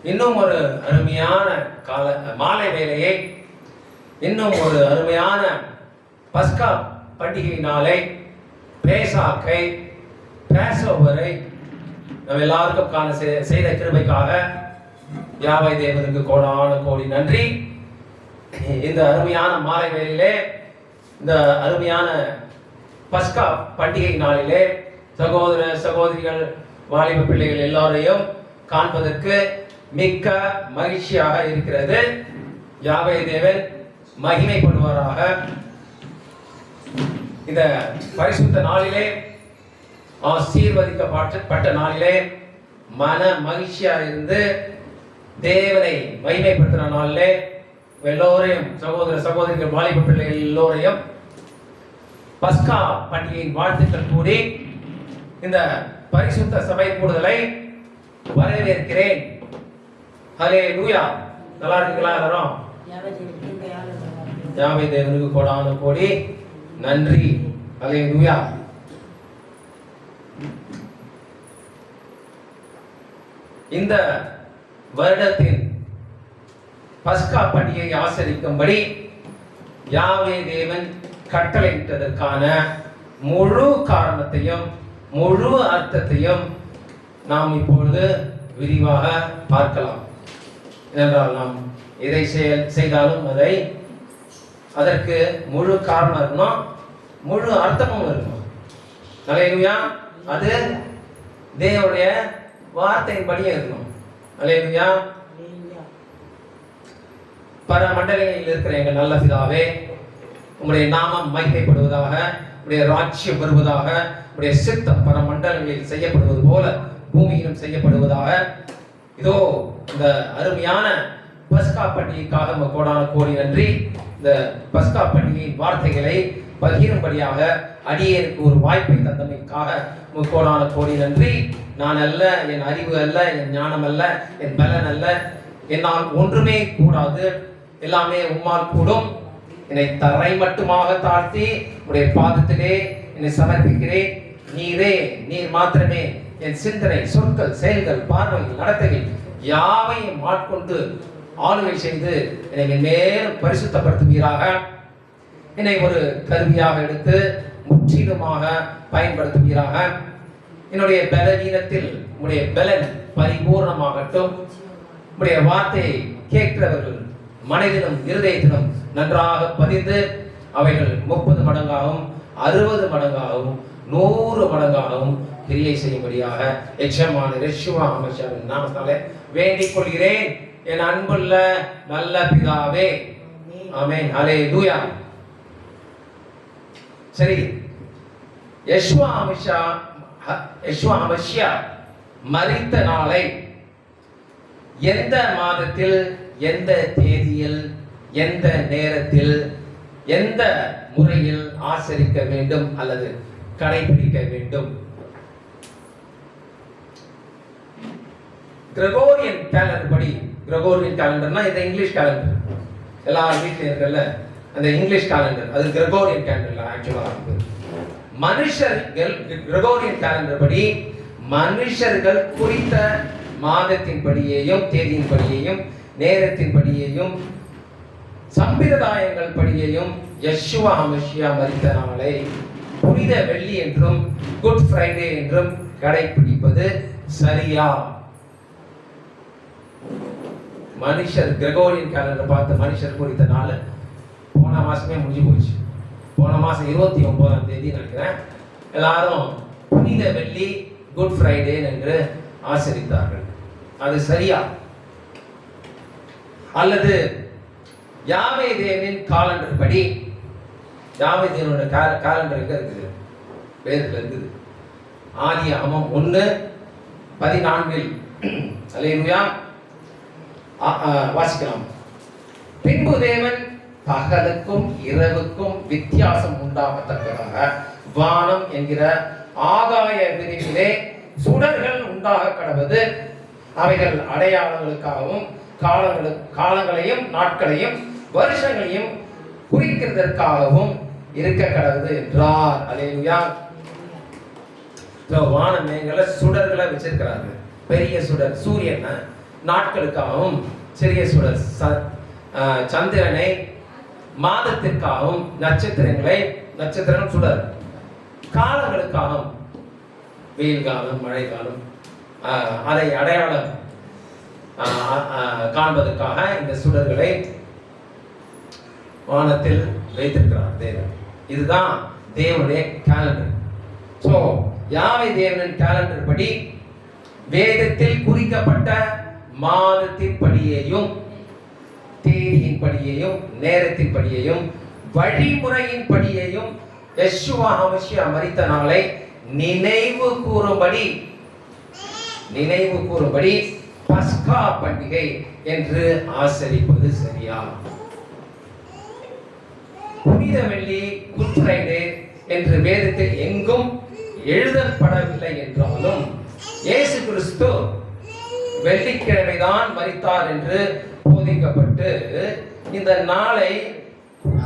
இன்னும் ஒரு அருமையான மாலை வேளையை, இன்னும் ஒரு அருமையான பஸ்கா பண்டிகை நாளை, பேசாக்கை, பேசோவரை நம்ம எல்லாருக்கும் காண செய்த கிருபைக்காக யாவை தேவனுக்கு கோடான கோடி நன்றி. இந்த அருமையான மாலை வேளையிலே, இந்த அருமையான பஸ்கா பண்டிகை நாளிலே சகோதர சகோதரிகள், வாலிப பிள்ளைகள் எல்லாரையும் காண்பதற்கு மிக்க மகிழ்ச்சியாக இருக்கிறது. யாவை தேவன் மகிமைப்படுவாராக. இந்த பரிசுத்த நாளிலே, ஆசீர்வதிக்கப்பட்ட நாளிலே மன மகிழ்ச்சியாக இருந்து தேவனை மகிமைப்படுத்துகிற நாளிலே எல்லோரையும், சகோதர சகோதரிகள், வாலிப பிள்ளைகள் எல்லோரையும் பஸ்கா பண்டிகையின் வாழ்த்துக்கள் கூறி இந்த பரிசுத்த சபை கூடுதலை வரவேற்கிறேன். ஹல்லேலூயா. நல்லா இருக்கீங்களா எல்லாரும்? யாவை தேவனுக்கு கோடான கோடி நன்றி. ஹல்லேலூயா. இந்த வருடத்தின் பஸ்கா பண்டிகையை ஆசரிக்கும்படி யாவே தேவன் கட்டளையிட்டதற்கான முழு காரணத்தையும் முழு அர்த்தத்தையும் நாம் இப்பொழுது விரிவாக பார்க்கலாம். ஏனென்றால் நாம் எதை செய்தாலும் அதற்கு முழு காரணம் இருக்கணும், முழு அர்த்தமும் இருக்கணும். ஹல்லேலூயா. அது தேவனுடைய வார்த்தையின்படியே இருக்கணும். ஹல்லேலூயா. பர மண்டலங்களில் இருக்கிற எங்கள் நல்ல பிதாவே, உம்முடைய நாமம் மகிமைப்படுவதாக, உம்முடைய ராஜ்யம் வருவதாக, உம்முடைய சித்தம் பர மண்டலங்களில் செய்யப்படுவது போல பூமியிலும் செய்யப்படுவதாக. இதோ இந்த அருமையான பஸ்கா பண்டிகைக்காக கோடான கோடி நன்றி. இந்த பஸ்கா பண்டிகையின் வார்த்தைகளை பகிரும்படியாக அடியேனுக்கு ஒரு வாய்ப்பை தந்தமைக்காக கோடான கோடி நன்றி. நான் அல்ல, என் அறிவு அல்ல, என் ஞானம் அல்ல, என் பலன் அல்ல, என்னால் ஒன்றுமே கூடாது, எல்லாமே உம்மால் கூடும். என்னை தரை மட்டுமாக தாழ்த்தி உடைய பாதத்திலே என்னை சமர்ப்பிக்கிறேன். நீர் மாத்திரமே என் சிந்தனை, சொற்கள், செயல்கள், பார்வைகள், நடத்தைகள் யாவையும் ஆட்கொண்டு ஆளுகை செய்து என்னை மேலும் பரிசுத்தப்படுத்துவீராக. என்னை ஒரு கருவியாக எடுத்து முற்றிலுமாக பயன்படுத்துவீராக. என்னுடைய பலவீனத்தில் உடைய பலன் பரிபூர்ணமாகட்டும். உடைய வார்த்தையை கேட்கிறவர்கள் மனதிலும் இருதயத்திலும் நன்றாக பதிந்து அவைகள் 30 மடங்காகவும் 60 மடங்காகவும் 100 மடங்காகவும் கிரியை செய்யும்படியாக எச்சமான யெஷுவா அமைச்சரின் நாமத்தாலே வேண்டிக் கொள்கிறேன் என் அன்புள்ள நல்ல பிதாவே. ஆமென். ஹல்லேலூயா. சரி, யெஷுவா அமைச்சா மரித்த நாளை எந்த மாதத்தில், எந்த தேதியில், எந்த நேரத்தில், எந்த முறையில் ஆசரிக்க வேண்டும் அல்லது கடைபிடிக்க வேண்டும்? கிரகோரியன் கேலண்டர் படி, கிரகோரியன் கேலண்டர்னா இது இங்கிலீஷ் கேலண்டர், எல்லா வீட்லையும் இருக்குல்ல அந்த இங்கிலீஷ் கேலண்டர், அது கிரகோரியன் கேலண்டர் ஆக்சுவலா இருக்கு. மனுஷர்கள் கிரகோரியன் கேலண்டர் படி மனுஷர்கள் குறித்த மாதத்தின் படியையும், தேதியின் படியையும், நேரத்தின் படியையும், சம்பிரதாயங்கள் படியையும் யெஷுவா அமைஷியா மரித்த நாளை புனித வெள்ளி என்றும் குட் ஃப்ரைடே என்றும் கடைபிடிப்பது சரியா? மனுஷர் கிரகோரியன் கேலண்டர் பார்த்து மனுஷர் குறித்த நாள் போன மாசமே முடிஞ்சு போச்சு. போன மாசம் 29ஆம் தேதி நினைக்கிறேன் எல்லாரும் புனித வெள்ளி குட் ஃப்ரைடே என்று ஆசரித்தார்கள். அது சரியா? அல்லது யாவே தேவனின் காலண்டர் படி, யாவே தேவனோட காலண்டர் எங்க இருக்குது? வேதத்துல இருக்குது. ஆதியாகமம் 1:14 அல்லேலூயா வாசிக்கலாம். பின்பு தேவன் பகலுக்கும் இரவுக்கும் வித்தியாசம் உண்டாகத்தக்கதாக வானம் என்கிற ஆகாய விரிவிலே சுடர்கள் உண்டாக கடவது, அவைகள் அடையாளங்களுக்காகவும் காலங்களையும் நாட்களையும் வருஷங்களையும் குறிக்கிறதற்காகவும் இருக்க கடவுது என்றார். அல்லேலூயா. வான மேகங்களை சுடர்களை வச்சிருக்கிறாங்க. பெரிய சுடர் சூரியன் நாட்களுக்காகவும், சிறிய சுடர் சந்திரனை, மாதத்திற்காகவும் நட்சத்திரங்களை, நட்சத்திரம் சுடர் காலங்களுக்காகவும், வெயில் காலம், மழை காலம், அதை அடையாளம் காண்பதற்காக இந்த சுடர்களை வானத்தில் வைத்திருக்கிறார் தேவன். இதுதான் தேவனுடைய கேலண்டர். ஸோ யாவை தேவனின் கேலண்டர் படி வேதத்தில் குறிக்கப்பட்ட மாதத்தின் படியையும், தேதியின் படியையும், நேரத்தின் படியையும், வழிமுறையின் படியையும், யெஷுவா ஹமஷியா மரித்த நாளை நினைவு கூறும்படி பஸ்கா பண்டிகை என்று ஆசரிப்பது சரியா? புனித வெள்ளி, குட் ஃப்ரைடே என்று வேதத்தில் எங்கும் எழுதப்படவில்லை என்றாலும் இயேசு கிறிஸ்து வெள்ளிக்கிழமைதான் மரித்தார் என்று போதிக்கப்பட்டு இந்த நாளை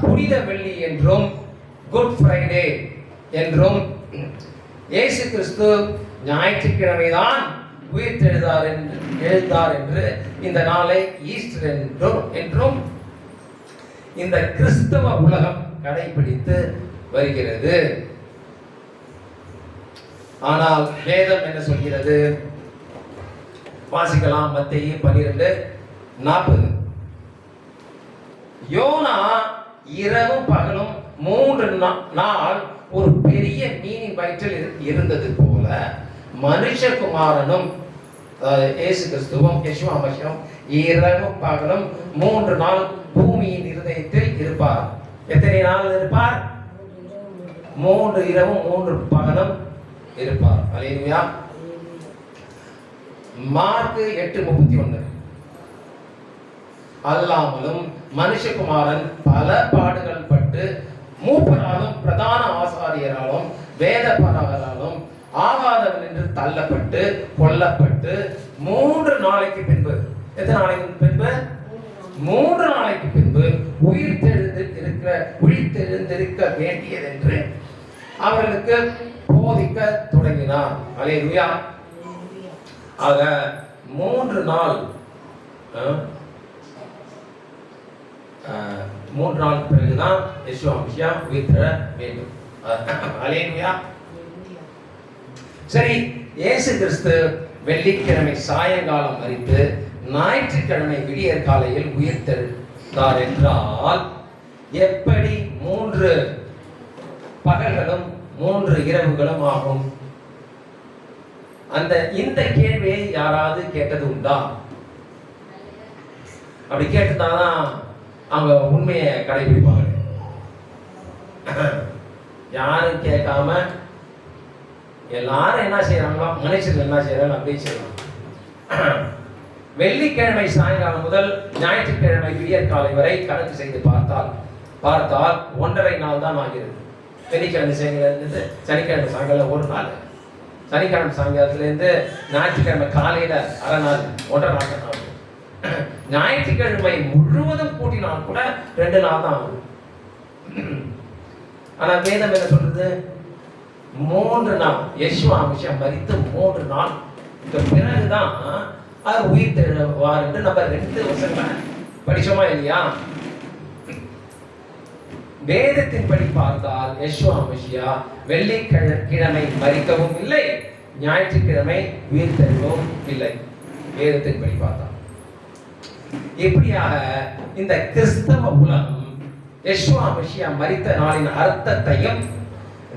புனித வெள்ளி என்றும், குட் ஃப்ரைடே என்றும், இயேசு கிறிஸ்து ஞாயிற்றுக்கிழமைதான் உயிர்த்தெழுந்தார் என்று இந்த நாளை ஈஸ்டர் என்றும் இந்த கிறிஸ்தவ உலகம் கடைபிடித்து வருகிறது. ஆனால் வேதம் என்ன சொல்கிறது? வாசிக்கலாம். மத்தேயு 12:40. யோனா இரவும் பகலும் 3 நாள் ஒரு பெரிய மீனின் வயிற்றில் இருந்தது போல மனுஷகுமாரனும், இயேசு கிறிஸ்துவும் யெஷுவா ஹமஷியாவும் இரவும் பகலும் 3 நாள் பூமியின் இருதயத்தில் இருப்பார். எத்தனை நாள் இருப்பார்? 3 இரவும் 3 பகலும் இருப்பார். அல்லேலூயா. மார்க் 8:31. அல்லாமலும் மனுஷகுமாரன் பல பாடுகள் பட்டு மூப்பராலும் பிரதான ஆசாரியராலும் வேதபாரகராலும் ஆகாதவன் என்று தள்ளப்பட்டு கொல்லப்பட்டு 3 நாளைக்கு பின்பு, எத்தனை நாளைக்கு பின்பு? 3 நாளைக்கு பின்பு உயிர்த்தெழுந்திருக்க வேண்டியது என்று அவர்களுக்கு போதிக்க தொடங்கினார். அல்லேலூயா. ஆக 3 நாள் 3 நாள் பிறகுதான் யெஷுவா ஹமஷியா உயிர்த்தெழ வேண்டும். அல்லேலூயா. சரி, இயேசு கிறிஸ்து வெள்ளிக்கிழமை சாயங்காலம் மரித்து ஞாயிற்றுக்கிழமை விடியற் காலையில் உயிர்த்தெழுந்தார் என்றால் எப்படி 3 பகல்களும் 3 இரவுகளும் ஆகும்? இந்த கேள்வியை யாராவது கேட்டது உண்டா? அப்படி கேட்டுதான் அவங்க உண்மையை கடைபிடிப்பாங்க. யாரும் கேட்காம எல்லாரும் என்ன செய்யறாங்களோ, மனுஷர்கள் என்ன செய்யறாங்க அப்படியே செய்யலாம். வெள்ளிக்கிழமை சாயங்காலம் முதல் ஞாயிற்றுக்கிழமை விடியற் காலை வரை கணக்கு செய்து பார்த்தால் 1.5 நாள் தான் ஆகிறது. வெள்ளிக்கிழமை சாயங்காலத்திலிருந்து சனிக்கிழமை சாயங்காலம் 1 நாள், சனிக்கிழமை சாயங்காலத்திலிருந்து ஞாயிற்றுக்கிழமை காலையில அரை நாள், 1.5 நாள் தான் ஆகும். ஞாயிற்றுக்கிழமை முழுவதும் கூட்டினால் கூட 2 நாள் தான் ஆகும். ஆனா வேதம் என்ன சொல்றது? 3 நாள் யெஷுவா ஹமஷியா மரித்து 3 நாள் பிறகுதான் அவர் உயிர்த்தெழுவார் என்று நம்ம 2 வருஷங்கள படிச்சோமா இல்லையா? வேதத்தின்படி பார்த்தால் யெஷுவா ஹமஷியா வெள்ளிக்கிழமை மரிக்கவும் இல்லை, ஞாயிற்றுக்கிழமை உயிர்த்தெழவும் இல்லை. வேதத்தின்படி பார்த்தால் இப்படியாக இந்த கிறிஸ்தவ உலகம் யெஷுவா ஹமஷியா மரித்த நாளின் அர்த்தத்தையும்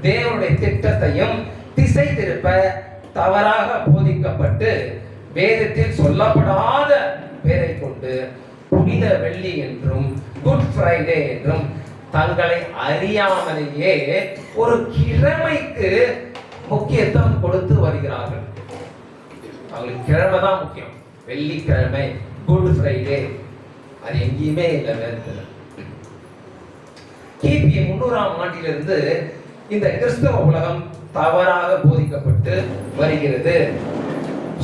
தேவனுடைய திட்டத்தையும் திசை திருப்ப தவறாக போதிக்கப்பட்டு வேதத்தில் சொல்லப்படாத பெயரை கொண்டு புனித வெள்ளி என்றும் குட் ஃப்ரைடே என்றும் தங்களை அறியாமலேயே ஒரு கிழமைக்கு முக்கியத்துவம் கொடுத்து வருகிறார்கள். அவங்களுக்கு கிழமை தான் முக்கியம். வெள்ளிக்கிழமை, குட் ஃப்ரைடே, அது எங்கேயுமே இல்லை வேதத்தில். கிபி 300ஆம் ஆண்டிலிருந்து இந்த கிறிஸ்தவ உலகம் தவறாக போதிக்கப்பட்டு வருகிறது.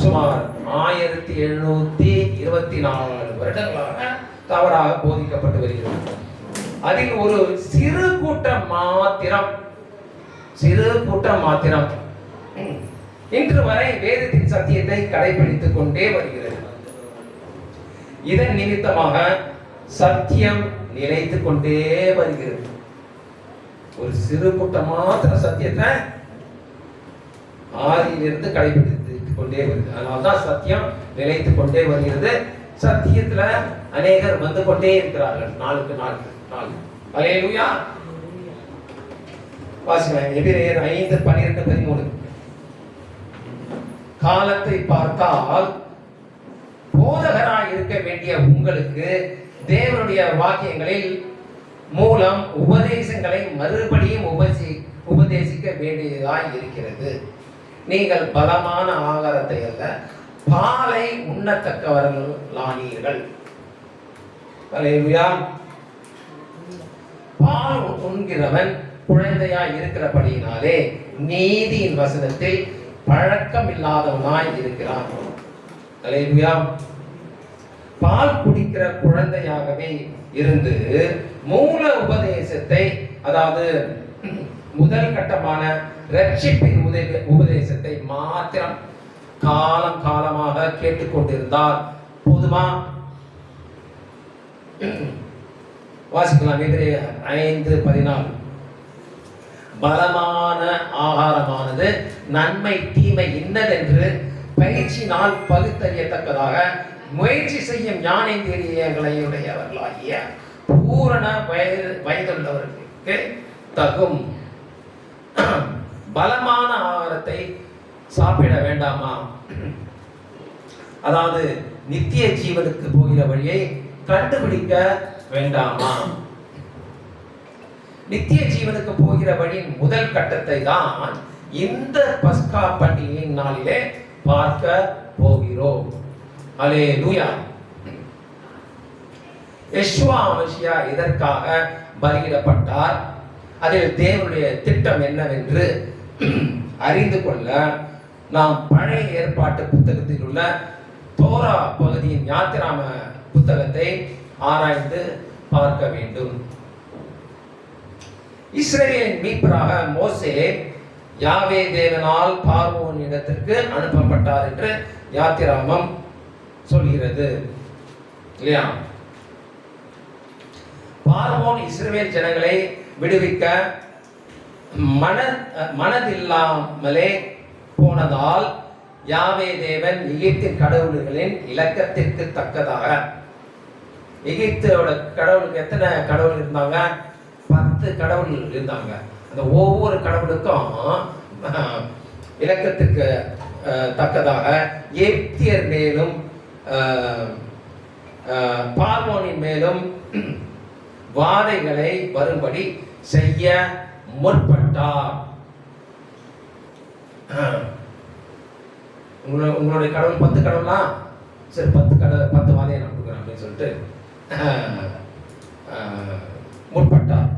சுமார் 1724 வருடங்களாக தவறாக போதிக்கப்பட்டு வருகிறது. அதில் ஒரு சிறு கூட்டம் மாத்திரம் இன்று வரை வேதத்தின் சத்தியத்தை கடைபிடித்துக் கொண்டே வருகிறது. இதன் நிமித்தமாக சத்தியம் நிலைத்து கொண்டே வருகிறது. ஒரு சிறு கூட்டம் மாத்திர சத்தியத்தை ஆதியிலிருந்து கடைபிடித்து கொண்டே வருது. அதனால்தான் சத்தியம் நிலைத்து கொண்டே வருகிறது. சத்தியத்துல அநேகர் வந்து கொண்டே இருக்கிறார்கள், நாளுக்கு நாள். அல்லேலூயா. வாசிக்கலாம் எபிரேயர் 5:12-13. காலத்தை பார்த்தால் போதகராய் இருக்க வேண்டிய உங்களுக்கு தேவனுடைய வாக்கியங்களில் மூலம் உபதேசங்களை மறுபடியும் உபதேசிக்க வேண்டியதாய் இருக்கிறது. நீங்கள் பலமான ஆகாரத்தை அல்ல, பாலை உண்ணத்தக்கவர்களானீர்கள். அல்லேலூயா. பால் உண்கிறவன் குழந்தையாய் இருக்கிறபடியினாலே நீதியின் வசனத்தில் பழக்கம் இல்லாதவனாய் இருக்கிறான். அல்லேலூயா. பால் குடிக்கிற குழந்தையாகவே இருந்து மூல உபதேசத்தை, அதாவது முதல் கட்டமான ரட்சிப்பின் உபதேசத்தை மாத்திரம் காலம் காலமாக கேட்டுக்கொண்டிருந்தால் போதுமா? வாசிக்கலாம் எபிரேயர் 5:14. பலமான ஆகாரமானது நன்மை தீமை இன்னதென்று பயிற்சினால் பகுத்தறியத்தக்கதாக முயற்சி செய்யும் ஞானேந்திரியங்களையுடையவர்களாகிய பூரண வயதுள்ளவர்களுக்கு தகும். பலமான ஆகாரத்தை சாப்பிட வேண்டாமா? அதாவது நித்திய ஜீவனுக்கு போகிற வழியை கண்டுபிடிக்க வேண்டாமா? நித்திய ஜீவனுக்கு போகிற வழியின் முதல் கட்டத்தை தான் இந்த பஸ்கா பண்டிகையின் நாளிலே பார்க்க போகிறோம். அல்லேலூயா. யெஷுவா மசியா எதற்காக பலியிடப்பட்டார், அதில் தேவனுடைய திட்டம் என்னவென்று அறிந்து கொள்ள நாம் பழைய ஏற்பாட்டு புத்தகத்தில் உள்ள தோரா பகுதியின் யாத்திராம புத்தகத்தை ஆராய்ந்து பார்க்க வேண்டும். இஸ்ரவேலின் மீட்பராக மோசே யாவே தேவனால் பார்வோன் இடத்திற்கு அனுப்பப்பட்டார் என்று யாத்திராமம் சொல்கிறது இல்லையா? பார்வோன் இஸ்ரவேல் ஜனங்களை விடுவிக்க மனதில்லாமலே போனதால் யாவே தேவன் எகிப்தின் கடவுள்களின் இலக்கத்திற்கு தக்கதாக, எகிப்தோட கடவுளுக்கு எத்தனை கடவுள் இருந்தாங்க? 10 கடவுள் இருந்தாங்க. அந்த ஒவ்வொரு கடவுளுக்கும் இலக்கத்துக்கு தக்கதாக எகிப்தியர் மேலும் பார்வோனின் மேலும் வாதைகளை வரும்படி செய்ய முற்பட்டார். உங்களுடைய கடவுள் 10 கடவுளா? சரி, 10 வாதையை நான் கொடுக்குறேன் அப்படின்னு சொல்லிட்டு முற்பட்டார்.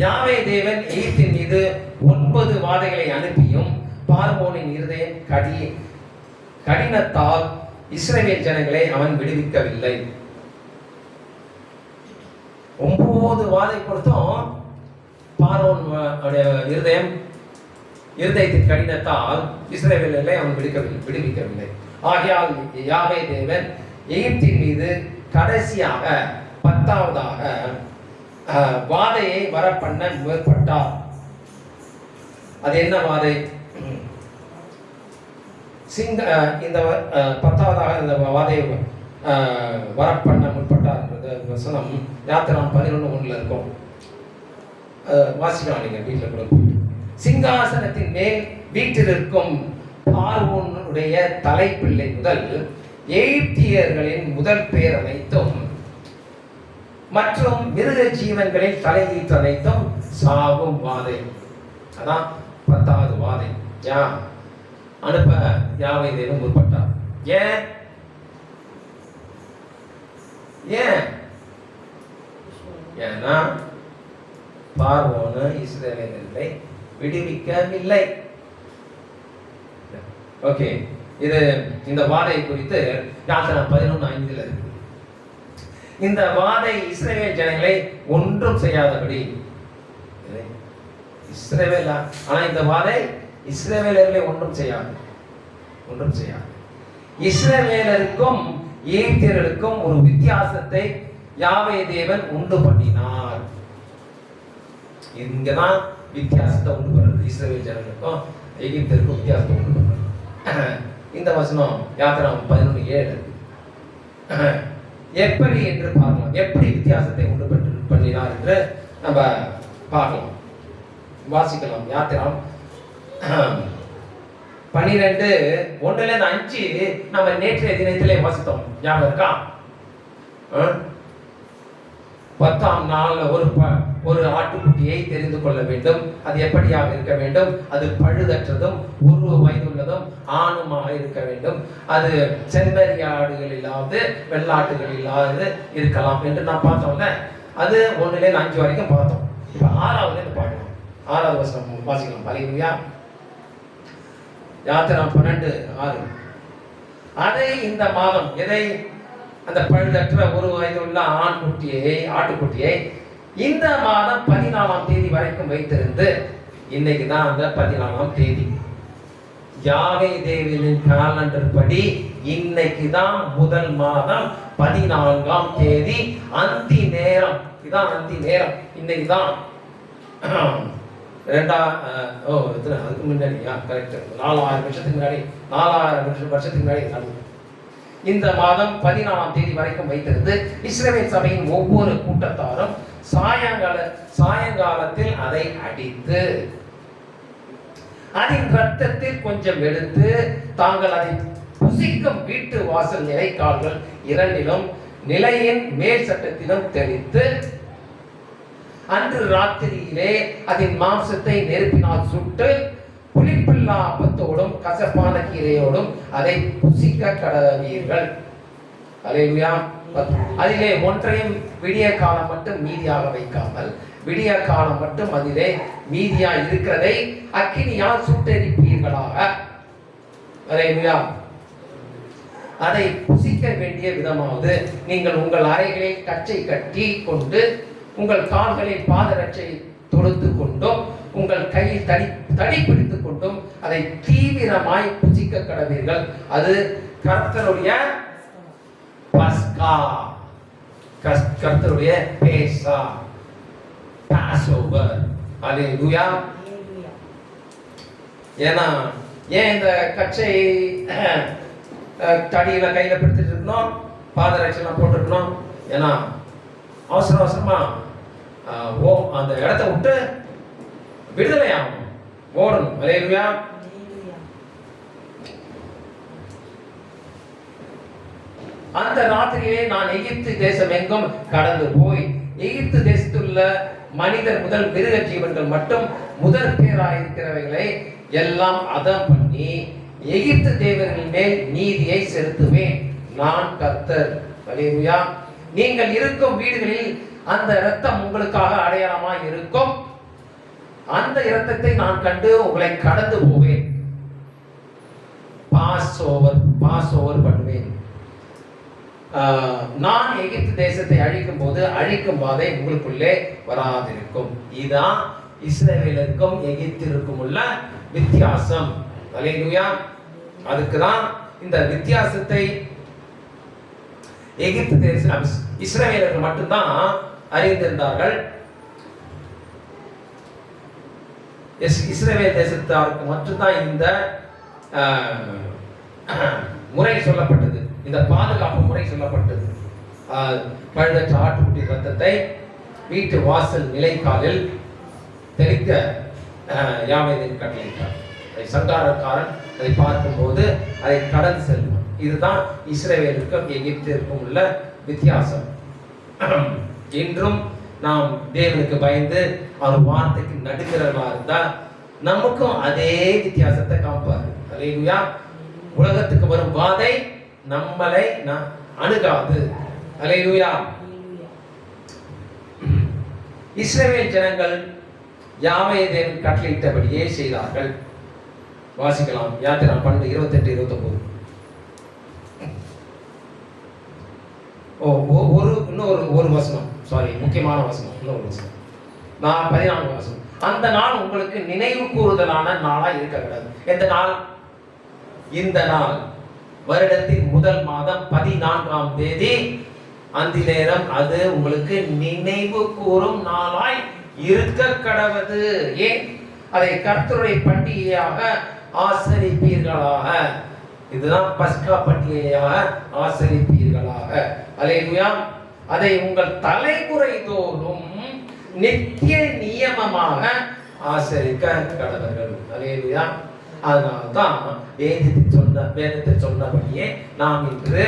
யாவே தேவன் எகிப்தின் மீது 9 வாதைகளை அனுப்பியும் பார்வோனின் இருதயம் கடினத்தால் இஸ்ரவேல் ஜனங்களை அவன் விடுவிக்கவில்லை. 9 வாதை கொடுத்தும் பார்வோன் இருதயத்தின் கடினத்தால் இஸ்ரவேலை அவன் விடுவிக்கவில்லை. ஆகையால் யாவே தேவன் எகிப்தின் மீது கடைசியாக 10வதாக வாதையை வரப்பண்ண முற்பட்டார். அது என்ன வாதை? இந்த 10வதாக இந்த வாதையை வரப்பண்ண முற்பட்டார் என்ற வசனம் யாத்திராம் 11:1 இருக்கும். வாசிக்கலாம் நீங்க வீட்டில் கூட. சிங்காசனத்தின் மேல் வீட்டில் இருக்கும் பார்வோனுடைய தலைப்பிள்ளை முதல் எகிப்தியர்களின் முதல் பேர் அனைத்தும் மற்றும் மிருக ஜீவன்களின் தலையீட்டு அனைத்தும் சாகும் வாதை. அதான் 10வது வாதை. அனுப்ப யாவே தேவன் முற்பட்டார். ஏன்னா பார்வோன் இஸ்ரவேலை விடுவிக்கவில்லை. ஓகே, இது இந்த வாதை குறித்து யாத்திராம் 11:5 இருக்கு. இந்த வாதை இஸ்ரவேல் ஜனங்களை ஒன்றும் செய்யாதபடி இஸ்ரவேலா, ஆனா இந்த வாதை இஸ்ரவேலர்களை ஒன்றும் செய்யாது. இஸ்ரவேலருக்கும் எகிப்தியர்களுக்கும் ஒரு வித்தியாசத்தை யாவே தேவன் உண்டு பண்ணினார். இங்கதான் வித்தியாசத்தை உண்டு பண்றது. இஸ்ரவேல் ஜனங்களுக்கும் எகிப்தியருக்கும் வித்தியாசத்தை உண்டு பண்றது. இந்த வசனம் யாத்திராகமம் 11:7. எப்படி என்று பார்க்கலாம், எப்படி வித்தியாசத்தை உண்டு பண்ணினார் என்று நம்ம பார்க்கலாம், வாசிக்கலாம். யாத்திராகமம் 12:1-5 நம்ம நேற்றைய தினத்திலே வாசித்தோம், ஞாபகம் இருக்கா? 10ஆம் நாள் ஒரு ஆட்டுக்குட்டியை தெரிந்து கொள்ள வேண்டும். அது எப்படியாக இருக்க வேண்டும்? அது பழுதற்றதும் ஒரு வயதுள்ளதும் ஆணுமாக இருக்க வேண்டும். அது செம்பரி ஆடுகள் இல்லாது வெள்ளாட்டுகள் இல்லாது இருக்கலாம் என்று நான் பார்த்தோம்ல. அது 1-5 வரைக்கும் பார்த்தோம். இப்ப 6வது பார்க்கலாம். 6வது வசனம் வாசிக்கலாம். அல்லேலூயா. யாத்திராகமம் 12:6. அதை இந்த மாதம், எதை? அந்த பழுதற்ற ஒரு வயதுள்ள ஆட்டுக்குட்டியை இந்த மாதம் 14ஆம் தேதி வரைக்கும் வைத்திருந்து, இன்னைக்கு தான் அந்த 14ஆம் தேதி. யாவே தேவனின் காலண்டர் படி இன்னைக்கு தான் முதல் மாதம் 14ஆம் தேதி அந்தி நேரம். இதான் அந்தி நேரம். இன்னைக்கு தான் அதுக்கு முன்னாடியா? கரெக்ட். 4000 வருஷத்துக்கு முன்னாடி, 4000 வருஷத்துக்கு முன்னாடி நடந்தது. இந்த மாதம் 14ஆம் தேதி வரைக்கும் வைத்திருந்து இஸ்ரவேல் சபையின் ஒவ்வொரு கூட்டத்தாரும் சாயங்காலத்தில் அதை அடித்து அதன் ரத்தத்தில் கொஞ்சம் எடுத்து தாங்கள் அதை புசிக்கும் வீட்டு வாசல் நிலைக்கால்கள் 2லும் நிலையின் மேல் சட்டத்திலும் தெளித்து அன்று ராத்திரியிலே அதன் மாம்சத்தை நெருப்பினால் சுட்டு புளிப்பில்லா அப்பத்தோடும் கசப்பான கீரையோடும் அதை புசிக்க கடவீர்கள். அல்லேலூயா. அதிலே ஒன்றையும் விடிய காலம் மட்டும் மீதியாக வைக்காமல், விடிய காலம் மட்டும் அதிலே மீதியா இருக்கிறதை அக்கினியால் சுட்டெரிப்பீர்களாக. அல்லேலூயா. அதை புசிக்க வேண்டிய விதமாவது நீங்கள் உங்கள் அறைகளில் கச்சை கட்டி கொண்டு உங்கள் கால்களில் பாதரட்சை தொடுத்து கொண்டும் உங்கள் கையில் தடி பிடித்துக் கொண்டும் அதை தீவிரமாய் புசிக்க கடவீர்கள். அது கர்த்தருடைய பஸ்கா, கர்த்தருடைய பேசா, பாஸ்ஓவர். அல்லேலூயா. ஏன்னா ஏன் இந்த கச்சை தடியில கையில பிடித்துட்டு இருக்கணும், பாதரட்சைலாம் போட்டுருக்கணும்? ஏன்னா அவசரமா அந்த இடத்தை விட்டு விடுதலை ஆகும், ஓடணும். அல்லேலூயா. அந்த ராத்திரியிலே நான் எகிப்து தேசம் எங்கும் கடந்து போய் எகிப்து தேசத்துள்ள மனிதர் முதல் மிருக ஜீவன்கள் மட்டும் முதற் பேராயிருக்கிறவைகளை எல்லாம் அதம் பண்ணி எகிப்து தேவர்கள் மேல் நீதியை செலுத்துவேன். நான் கர்த்தர். அல்லேலூயா. நீங்கள் இருக்கும் வீடுகளில் அந்த இரத்தம் உங்களுக்காக அடையாளமா இருக்கும். அந்த இரத்தத்தை நான் கண்டு உங்களை கடந்து போவேன். பாஸ் ஓவர் பண்ணுவேன். நான் எகிப்து தேசத்தை அழிக்கும் போது அழிக்கும் வாதை உங்களுக்குள்ளே வராதிருக்கும். இதுதான் இஸ்ரவேலுக்கும் எகிப்திற்கும் உள்ள வித்தியாசம். அல்லேலூயா. அதுக்குதான் இந்த வித்தியாசத்தை எகிப்து தேசம் இஸ்ரவேலர்கள் மட்டும்தான் அறிந்திருந்தார்கள். இஸ்ரவேல் தேசத்தாருக்கு மட்டும்தான் இந்த முறை சொல்லப்பட்டது, இந்த பாதுகாப்பு முறை சொல்லப்பட்டது. பழுதற்ற ஆட்டுக்குட்டி ரத்தத்தை வீட்டு வாசல் நிலைக்காலில் தெளிக்க யாவே கட்டளையிட்டார். சங்காரக்காரன் அதை பார்க்கும்போது அதை கடந்து செல்வான். இதுதான் இஸ்ரவேலுக்கும் எகிப்திற்கும் உள்ள வித்தியாசம். இன்றும் நாம் தேவனுக்கு பயந்து அவர் வார்த்தைக்கு நடுக்கிறவர்களா இருந்தா நமக்கும் அதே வித்தியாசத்தை காப்பாரு. அல்லேலூயா. உலகத்துக்கு வரும் வாதை நம்மளை அணுகாது. அல்லேலூயா. இஸ்ரவேல் ஜனங்கள் யாவே தேவன் கட்டளையிட்டபடியே செய்தார்கள். வாசிக்கலாம். யாத்திராகமம் 12:28-29. இன்னொரு வசனம், சாரி, முக்கியமான வசனம், இன்னொரு வசனம். 14 வசனம். அந்த நாள் உங்களுக்கு நினைவு கூறுதலான நாளா இருக்கக்கூடாது. எந்த நாள்? இந்த நாள் வருடத்தின் முதல் மாதம் 14 4ஆம் தேதி அந்தி நேரம் அது உங்களுக்கு நினைவு கூறும் நாளாய் இருக்க கடவது. ஏன்? அதை கர்த்தருடைய பண்டிகையாக ஆசரிப்பீர்களாக. இதுதான் பஸ்கா பண்டிகையாக ஆசரிப்பீர்களாக. அல்லேலூயா. அதை உங்கள் தலைமுறை தோறும் நித்திய நியமமாக ஆசரிக்க கடவர்கள். அல்லேலூயா. அதனால்தான் வேதத்தை சொன்னபடியே நாம் இன்று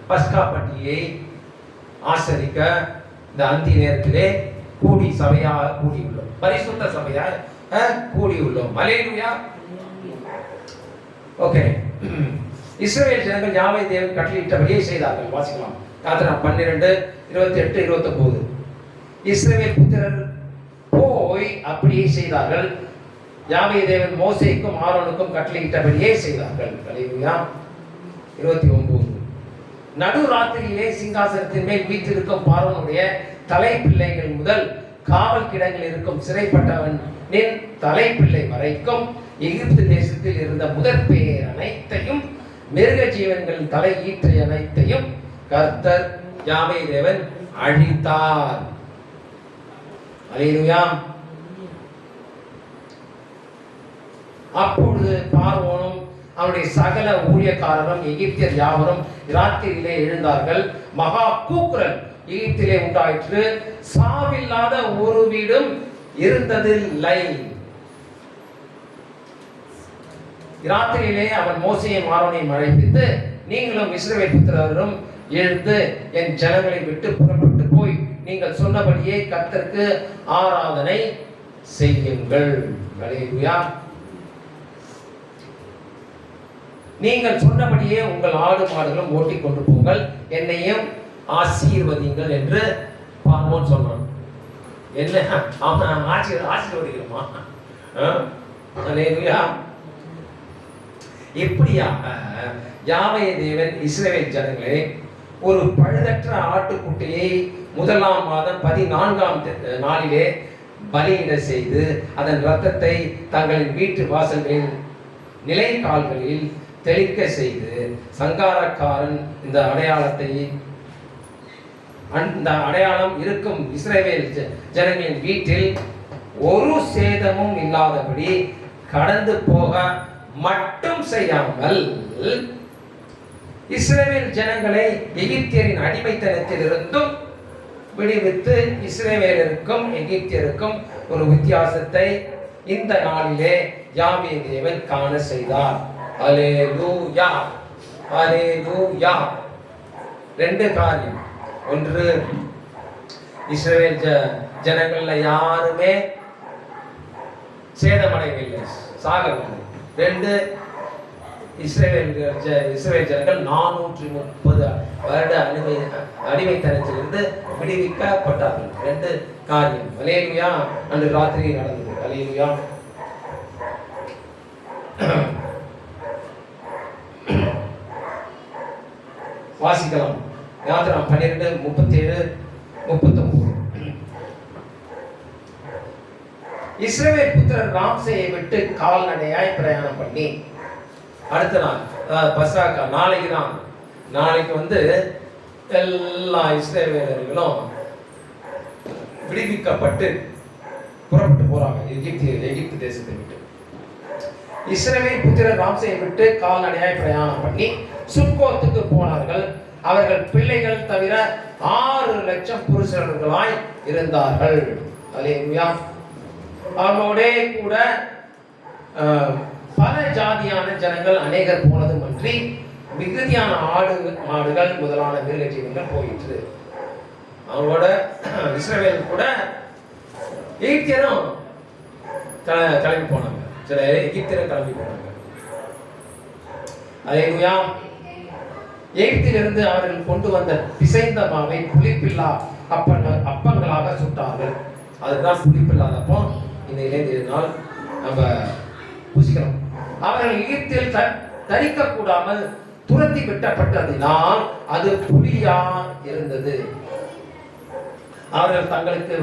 பஸ்கா பண்டிகையை ஆசரிக்க இந்த அந்தி நேரத்திலே கூடி சபையாக கூடியுள்ளோம், பரிசுத்த சபையாக கூடியுள்ளோம். அல்லேலூயா. ஓகே. இஸ்ரவேல் ஜனங்கள் யாவே தேவன் கட்டளையிட்டபடியே செய்தார்கள். வாசிக்கலாம். யாத்திராகமம் 12:28-29. இஸ்ரவேல் புத்திரர் போய் அப்படியே செய்தார்கள். யாவே தேவன் மோசேக்கும் ஆரோனுக்கும் கட்டளையிட்டபடியே செய்தார்கள். அல்லேலூயா. 29. நடு ராத்திரியிலே சிங்காசனத்தின் மேல் வீற்றிருக்கும் பார்வோனுடைய தலைப்பிள்ளைகள் முதல் காவல் கிடங்கில் இருக்கும் சிறைப்பட்டவனின் தலைப்பிள்ளை வரைக்கும் எகிப்து தேசத்தில் இருந்த முதற் பேர் அனைத்தையும் மிருக ஜீவன்களின் தலை ஈற்றை அனைத்தையும் கர்த்தர் யாவே தேவன் அழித்தார். அல்லேலூயா. அப்பொழுது பார்வோனும் அவருடைய சகல ஊழியக்காரரும் எகிப்தியர் யாவரும் ராத்திரியிலே எழுந்தார்கள். மகா கூக்குரல் எகிப்திலே உண்டாயிற்று. சாவில்லாத ஒரு வீடும் இருந்ததில்லை. ராத்திரியிலே அவன் மோசேயையும் ஆரோனையும் அழைப்பித்து, நீங்களும் இஸ்ரவேல் புத்திரரும் எழுந்து என் ஜனங்களை விட்டு புறப்பட்டு போய் நீங்கள் சொன்னபடியே கர்த்தருக்கு ஆராதனை செய்யுங்கள். அல்லேலூயா. நீங்கள் சொன்னபடியே உங்கள் ஆடு மாடுகளும் ஓட்டி கொண்டு போங்கள், என்னையும் ஆசீர்வதிங்கள் என்று பார்வோன் சொன்னான். என்ன அவன் ஆசீர்வதிக்கிறோமா? அல்லேலூயா. இப்படியாக யாவே தேவன் இஸ்ரவேல் ஜனங்களை ஒரு பழுதற்ற ஆட்டுக்குட்டியை 1ஆம் மாதம் 14ஆம் நாளிலே பலியிட செய்து அதன் இரத்தத்தை தங்களின் வீட்டு வாசல்களில் நிலைக்கால்களில் தெளிக்க செய்து சங்காரக்காரன் இந்த அடையாளம் இருக்கும் இஸ்ரவேல் ஜனங்களின் வீட்டில் ஒரு சேதமும் இல்லாதபடி கடந்து போக மட்டும் செய்யாமல் இஸ்ரவேல் ஜனங்களை எகிப்தியரின் அடிமைத்தனத்தில் இருந்தும் விடுவித்து இஸ்ரவேலருக்கும் எகிப்தியருக்கும் ஒரு வித்தியாசத்தை இந்த நாளிலே யாவே தேவன் காண செய்தார். அல்லேலூயா. அல்லேலூயா. 2 காரியம். ஒன்று, இஸ்ரவேல் ஜனங்கள்ல யாருமே சேதமடையவில்லை, சாகவில்லை. 2, இஸ்ரவேல் ஜனங்கள் 430 வருட அடிமைத்தனத்திலிருந்து விடுவிக்கப்பட்டார்கள். 2 காரியம். அல்லேலூயா. அன்று ராத்திரி நடந்தது. அல்லேலூயா. வாசிக்கலாம். யாத்திராகமம் 12:37-39. இஸ்ரவேல் புத்திரர் ராம்சேயை விட்டு கால்நடையாய் பிரயாணம் பண்ணி அடுத்த நாள் பஸ்கா நாளைக்கு எல்லா இஸ்ரவேலர்களும் விடுவிக்கப்பட்டு புறப்பட்டு போறாங்க எகிப்து தேசத்தை விட்டு. இஸ்ரவேல் புத்திரர் ராம்சேயை விட்டு கால்நடையாய் பிரயாணம் பண்ணி சுக்கோத்துக்கு போனார்கள். அவர்கள் பிள்ளைகள் தவிர 6 லட்சம் புருஷர்களாய் இருந்தார்கள். அல்லேலூயா. அவர்களோடே கூட பல ஜாதியான ஜனங்கள் அநேகர் போனதும் அன்றி மிகுதியான ஆடு மாடுகள் முதலான மிருக ஜீவன்கள் போயிற்று. அவங்களோட இஸ்ரவேல் கூட எகிப்தியரும் கிளம்பி போனாங்க. சில எகிப்தியரும் கிளம்பி போனாங்க. அல்லேலூயா. எகிப்திலிருந்து அவர்கள் கொண்டு வந்த பிசைந்த மாவை புளிப்பில்லா அப்பங்களாக சுட்டார்கள். அதுதான் புளிப்பில்லாத அப்பம். இந்த நாள் நம்ம புசிக்கிறோம். அவர்கள் எகிப்தில் தரிக்க கூடாமல் துரத்தி விட்டப்பட்டதினால் அது புலியா இருந்தது. அவர்கள் தங்களுக்கு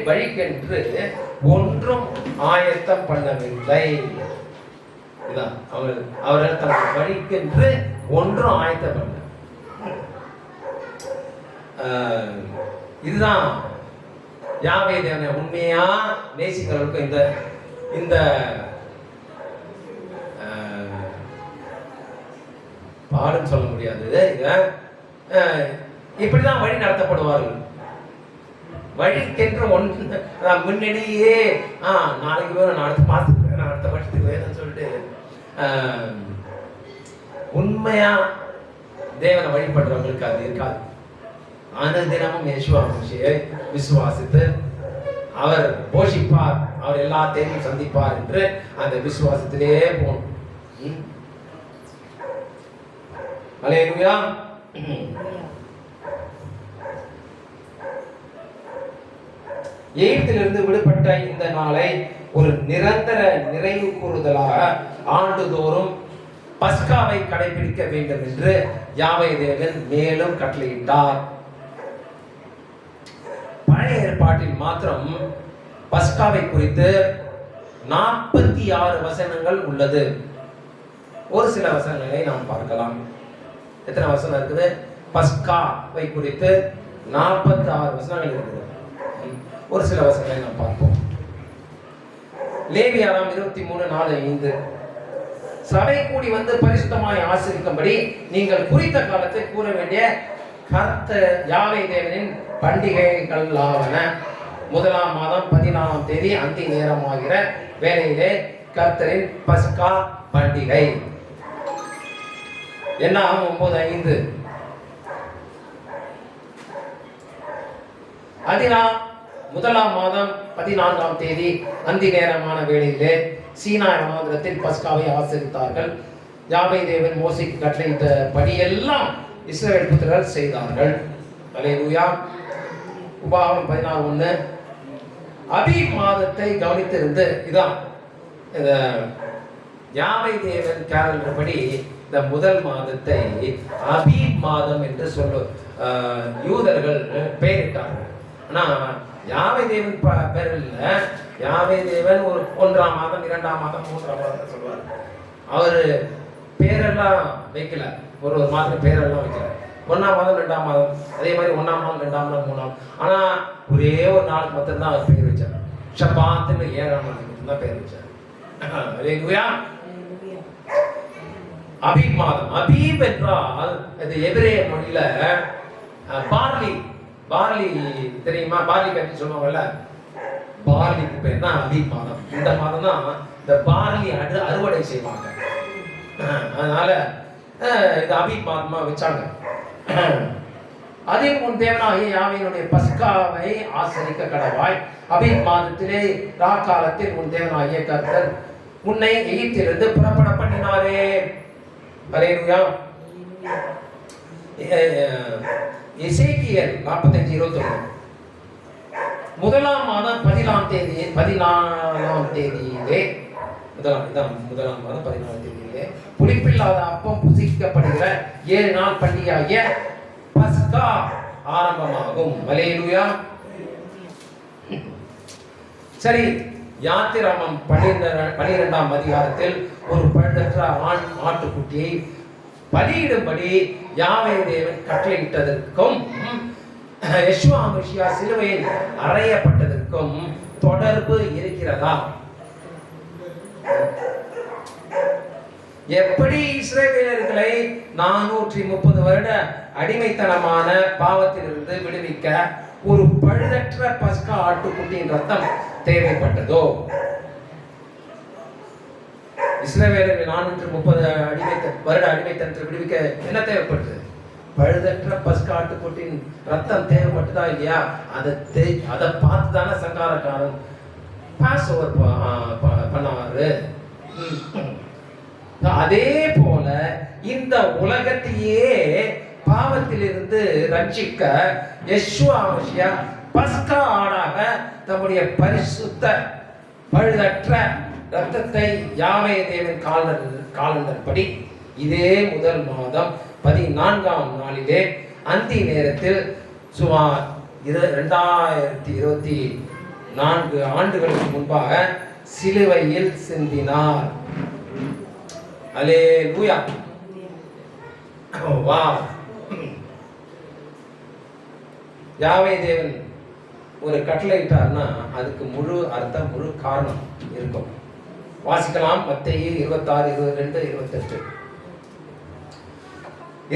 வழிக்கென்று ஒன்றும் ஆயத்தம் பண்ணவில்லை. அவர்கள் தங்கள் வழிக்கென்று ஒன்றும் ஆயத்தப்படல. இதுதான் யாவே தேவனை உண்மையா நேசிக்கிறவர்களுக்கு இந்த இந்த பாடுன்னு சொல்ல முடியாது. இப்படிதான் வழி நடத்தப்படுவார்கள். வழிக்கென்று ஒன்று முன்னணியே நாளைக்கு வேணும், நான் அடுத்த மாசத்துக்கு வேணும், அடுத்த வருஷத்துக்கு வேணும்னு சொல்லிட்டு உண்மையா தேவனை வழிபடுறவங்களுக்கு அது இருக்காது. அனுதினமும் யேசுவா மசியை விசுவாசித்து அவர் போஷிப்பார், அவர் எல்லாத்தையும் சந்திப்பார் என்று அந்த விசுவாசத்திலே போகணும். அல்லேலூயா. எகிப்திலிருந்து விடுபட்ட இந்த நாளை ஒரு நிரந்தர நிறைவு கூறுதலாக ஆண்டுதோறும் பஸ்காவை கடைபிடிக்க வேண்டும் என்று யாவே தேவன் மேலும் கட்டளையிட்டார். பழைய ஏற்பாட்டில் மாத்திரம் பஸ்காவை குறித்து 46 வசனங்கள் உள்ளது. ஒரு சில வசனங்களை நாம் பார்க்கலாம். எத்தனை வசனம் இருக்குது? பஸ்காவை குறித்து 46 வசனங்கள் இருக்குது. ஒரு சில வசனங்களை நாம் பார்ப்போம். லேவியராம் 23:4-5 சபை கூடி வந்து பரிசுத்தமாய் ஆசரிக்கும்படி நீங்கள் குறித்த காலத்தை கூற வேண்டிய கர்த்தர் யாவே தேவனின் பண்டிகைகளாவன. 1ஆம் மாதம் 14ஆம் தேதி அந்தி நேரமாகிற வேளையிலே கர்த்தரின் பஸ்கா பண்டிகை. என்ன 9:5 1ஆம் மாதம் 14ஆம் தேதி அந்தி நேரமான வேளையிலே சீனாய் வனாந்திரத்தில் பஸ்காவை ஆசரித்தார்கள். யாவே தேவன் மோசேக்கு கட்டளையிட்ட படியெல்லாம் இஸ்ரவேல் புத்திரர்கள் செய்தார்கள். அல்லேலூயா. உபாகமம் 16:1 அபீப் மாதத்தை கவனித்திருந்து இதான் இந்த யாவே தேவன் கேலண்டர் படி இந்த முதல் மாதத்தை அபீப் மாதம் என்று யூதர்கள் பெயரிட்டார்கள். ஆனா யாவே தேவன் பேர் இல்லை. யாவே தேவன் ஒரு 1ஆம் மாதம் 2ஆம் மாதம் 3ஆம் மாதம் சொல்வார். அவரு பேரெல்லாம் வைக்கல. ஒரு மாதம் பேரெல்லாம் வைக்கல. 1ஆம் மாதம் 2ஆம் மாதம், அதே மாதிரி 1ஆம் மாதம் 2ஆம் மாதம் 3ஆம். ஆனா ஒரே ஒரு நாளுக்கு மட்டும்தான் அவர் பேர் வச்சார். ஷபாத்னு 7ஆம் நாளுக்கு மட்டும்தான் பேர் வச்சார். அல்லேலூயா. அபீப் மாதம். அபீப் என்றால் இது எபிரேய மொழியில பார்லி தெரியுமா? பார்லி கட்டி சொல்லுவாங்கல்ல, பார்லிக்கு பேர் தான் அபீப் மாதம். இந்த மாதம் தான் இந்த பார்லி அறுவடை செய்வாங்க. அதனால இது அபீப் மாதமா வச்சாங்க. அதில் உன் தேவனாகிய யாவேனுடைய பஸ்காவை ஆசரிக்க கடவாய். அபீப் மாதத்திலே ராக்காலத்தில் உன் தேவனாகிய கர்த்தர் உன்னை எகிப்திலிருந்து புறப்பட பண்ணினாரே. அல்லேலூயா. எசேக்கியேல் 45:21 1ஆம் மாதம் 14ஆம் தேதியிலே முதலாம் மாதம் 14ஆம் தேதியிலே புளிப்பில்லாத அப்பம் புசிக்கப்படுகிற 7 நாள் பண்டிகையாகிய பஸ்கா ஆரம்பமாகும். அல்லேலூயா. சரி, யாத்திராமம் 12ஆம் அதிகாரத்தில் ஒரு பழுதற்ற ஆண் ஆட்டுக்குட்டியை பலியிடும்படி யாவே தேவன் கட்டளையிட்டதற்கும் யெஷுவா மசியா சிலுவையில் அறையப்பட்டதற்கும் தொடர்பு இருக்கிறதா? எப்படி இஸ்ரவேலர்களை 430 வருட அடிமைத்தனமான பாவத்திலிருந்து விடுவிக்க ஒரு பழுதற்ற பஸ்கா ஆட்டுக்குட்டியின் ரத்தம் தேவைப்பட்டதோ, இஸ்ரவேலர்கள் 430 வருட அடிமைத்தனத்தை விடுவிக்க என்ன தேவைப்பட்டது? பழுதற்ற பஸ்கா ஆட்டுக்குட்டியின் ரத்தம் தேவைப்பட்டதா இல்லையா? அதை பார்த்து தானே சங்காரக்காரன் பாஸ் ஓவர் பண்ணாரு. அதே போல இந்த உலகத்தையே பாவத்திலிருந்து ரட்சிக்க யெஷுவா மசியா பஸ்கா ஆடாக தம்முடைய பரிசுத்த பழுதற்ற ரத்தத்தை யாவே தேவன் காலண்டர் படி இதே முதல் மாதம் 14ஆம் நாளிலே அந்தி நேரத்தில் சுமார் 2024 ஆண்டுகளுக்கு முன்பாக சிலுவையில் சிந்தினார். அல்லேலூயா. வா, யாவே தேவன் ஒரு கட்டளை இட்டார்னா அதுக்கு முழு அர்த்தம், முழு காரணம் இருக்கும். வாசிக்கலாம். மத்தேயு 26, 22, 28.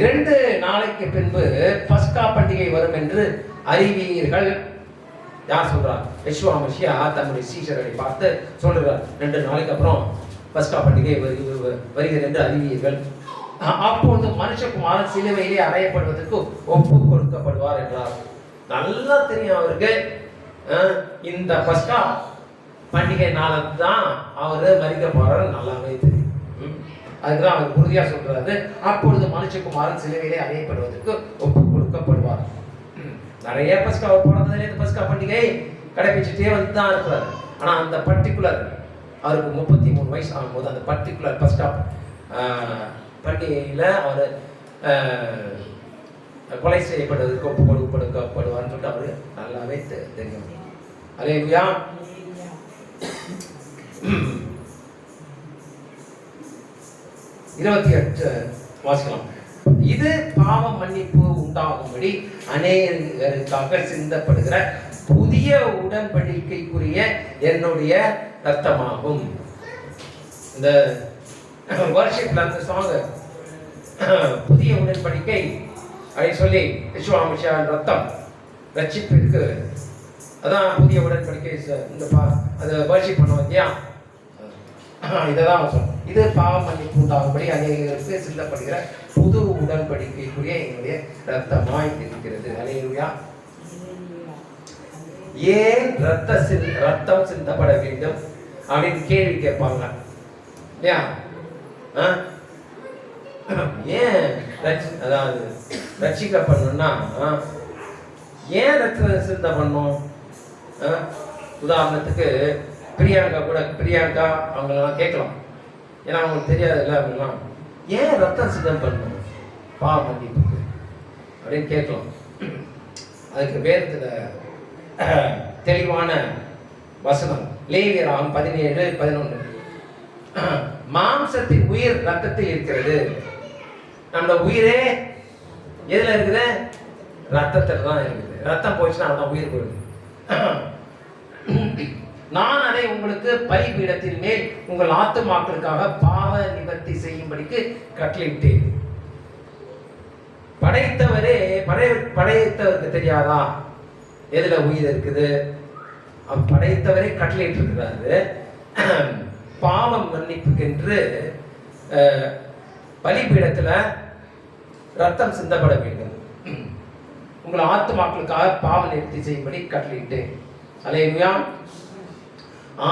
2 நாளைக்கு பின்பு பஸ்கா பண்டிகை வரும் என்று அறிவீர்கள். யார் சொல்றார்? யெஷுவா மசியா தன்னுடைய சீஷர்களை பார்த்து சொல்றார், 2 நாளைக்கு அப்புறம் பஸ்கா பண்டிகை வருகிறது என்று அறிவீர்கள். அப்பொழுது மனுஷகுமாரன் சிலுவையிலே அறையப்படுவதற்கு ஒப்பு கொடுக்கப்படுவார் என்றார். நல்லா தெரியும் அவருக்கு, இந்த பஸ்கா பண்டிகை நாளுக்கு தான் அவரு மரிக்க போறாரு, நல்லாவே தெரியும். அதுக்குதான் அவர் உறுதியா சொல்றாரு, அப்பொழுது மனுஷகுமாரன் சிலுவையிலே அறையப்படுவதற்கு ஒப்பு கொடுக்கப்படுவார். நிறைய பஸ்கா அவர் பிறந்ததுல இந்த பஸ்கா பண்டிகை கடைபிடிச்சிட்டே வந்து தான் இருக்கிறார். ஆனா அந்த பர்டிகுலர் அவருக்கு 33 வயசு ஆகும்போது அந்த பர்டிகுலர் பஸ்கா பண்டிகையில அவர் கொலை செய்யப்படுவதற்கு ஒப்பு கொடுக்கப்படுவார்னு சொல்லிட்டு அவரு நல்லாவே தெரியும். அல்லேலூயா. 28 வாசிக்கலாம். இது பாவ மன்னிப்பு உண்டாகும்படி அநேகருக்காக சிந்தப்படுகிற புதிய உடன்படிக்கைக்குரிய என்னுடைய ரத்தமாகும். இந்த வர்ஷிப்ல அந்த சாங் புதிய உடன்படிக்கை அப்படின்னு சொல்லி யெஷுவா மசியாவின் ரத்தம் ரட்சிப்பிற்கு, அதான் புதிய உடன்படிக்கை. இந்த அதை வர்ஷிப் பண்ண வந்தியா, இதான் சொல்றோம். இது பாவ மன்னிப்பு உண்டாகும்படி அநேகருக்கு சிந்தப்படுகிற புது உடன்படிக்கைக்குரிய என்னுடைய ரத்தமாய் இருக்கிறது. அல்லேலூயா. ஏன் ரத்தம் சிந்தப்பட வேண்டும் அப்படின்னு கேள்வி கேட்பாங்க இல்லையா? ஏன் அதாவது ரட்சிக்கப்படணும்னா ஏன் ரத்தம் சிந்த பண்ணும்? உதாரணத்துக்கு பிரியாங்கா அவங்களெல்லாம் கேட்கலாம், ஏன்னா அவங்களுக்கு தெரியாதுல்ல, அவங்கெல்லாம் ஏன் ரத்தம் சித்தம் பண்ணணும் பாவ மன்னிப்புக்கு அப்படின்னு கேட்கலாம். அதுக்கு வேதத்துல தெளிவான வசனம் லேவியராகமம் 17:11. மாம்சத்தின் உயிர் ரத்தத்தில் இருக்கிறது. நம்ம உயிரே எதுல இருக்குது? ரத்தத்தில் தான் இருக்குது. ரத்தம் போச்சுன்னா அதான் உயிர் போயிடுது. நான் அதை உங்களுக்கு பலிபீடத்தின் மேல் உங்கள் ஆத்துமாக்களுக்காக பாவ நிவர்த்தி செய்யும்படிக்கு கட்டளையிட்டேன். படைத்தவருக்கு தெரியாதா எதுல உயிர் இருக்குது? படைத்தவரே கட்டளையிட்டு இருக்கிறாரு. பாவம் மன்னிப்புக்கென்று பலிபீடத்துல ரத்தம் சிந்தப்பட வேண்டும். உங்கள் ஆத்துமாக்களுக்காக பாவ நிவர்த்தி செய்யும்படி கட்டளையிட்டேன். அல்லேலூயா.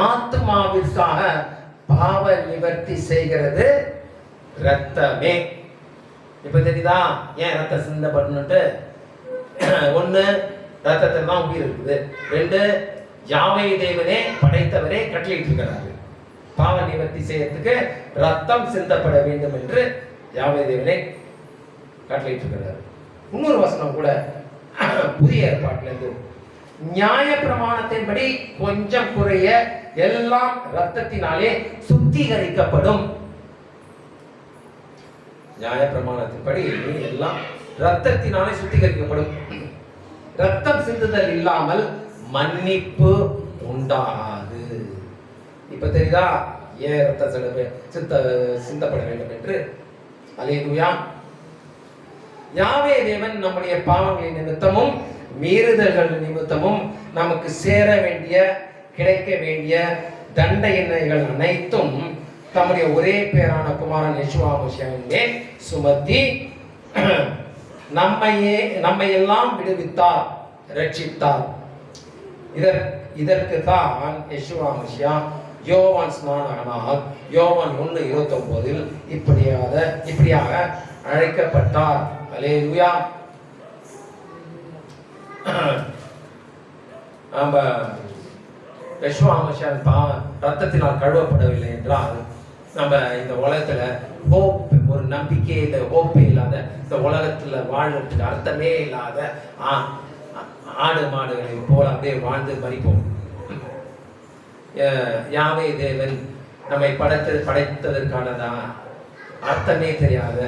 ஆத்மாவிற்காக பாவ நிவர்த்தி செய்கிறது ரத்தமே. இப்ப தெரியுதா ஏன் ரத்தம் சிந்தப்படணும்ட்டு? 1, ரத்தத்தில் தான் உயிர் இருக்குது. 2, யாவே தேவனே படைத்தவரே கட்டளையிட்டு இருக்கிறாரு பாவ நிவர்த்தி செய்யறதுக்கு ரத்தம் சிந்தப்பட வேண்டும் என்று யாவே தேவனே கட்டளையிட்டு இருக்கிறாரு. இன்னொரு வசனம் கூட புதிய ஏற்பாட்டில இருந்து, நியாய பிரமாணத்தின்படி கொஞ்சம் குறைய எல்லாம் ரத்தத்தினாலே சுத்திகரிக்கப்படும். நியாய பிரமாணத்தின்படி எல்லாம் ரத்தத்தினாலே சுத்திகரிக்கப்படும். ரத்தம் சிந்துதல் இல்லாமல் மன்னிப்பு உண்டாகாது. இப்ப தெரியுதா ஏன் ரத்தம் சிந்தப்பட வேண்டும் என்று? அல்லேலூயா. யாவே தேவன் நம்முடைய பாவங்களின் நிமித்தமும் மீறுதல்கள் நிமித்தமும் நமக்கு சேர வேண்டிய கிடைக்க வேண்டிய தண்டனைகள் அனைத்தும் தம்முடைய ஒரே பேரான குமாரன் யெஷுவா மசியாவின் மேல் சுமத்தி நம்மை எல்லாம் விடுவித்தார், ரட்சித்தார். இதற்கு தான் யெஷுவா மசியா யோவான் ஸ்நானகனால் யோவான் 1:29 இப்படியாக அழைக்கப்பட்டார். அல்லேலூயா. நம்ம யெஷுவா மசியாவின் ரத்தத்தினால் கழுவப்படவில்லை என்றால் நம்ம இந்த உலகத்துல ஒரு நம்பிக்கை இல்லை, ஹோப்பே இல்லாத இந்த உலகத்துல வாழ்றதுக்கு அர்த்தமே இல்லாத ஆடு மாடுகளை போல அப்படியே வாழ்ந்து மறிப்போம். யாவே தேவன் நம்மை படைத்ததற்கான அர்த்தமே தெரியாத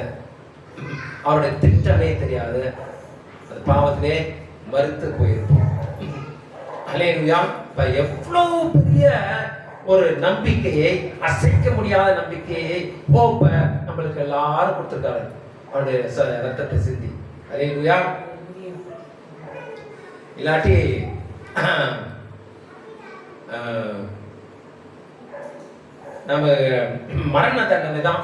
அவருடைய திட்டமே தெரியாது, அது பாவத்திலே மறுத்து போயிருப்போம். அல்லேலூயா. இப்ப எவ்வளவு பெரிய ஒரு நம்பிக்கையை, அசைக்க முடியாத நம்பிக்கையை, ஹோப்ப நம்மளுக்கு எல்லாரும் கொடுத்திருக்காரு அவருடைய ரத்தத்தை சிந்தி. அல்லேலூயா. இல்லாட்டி நம்ம மரண தண்டனை தான்.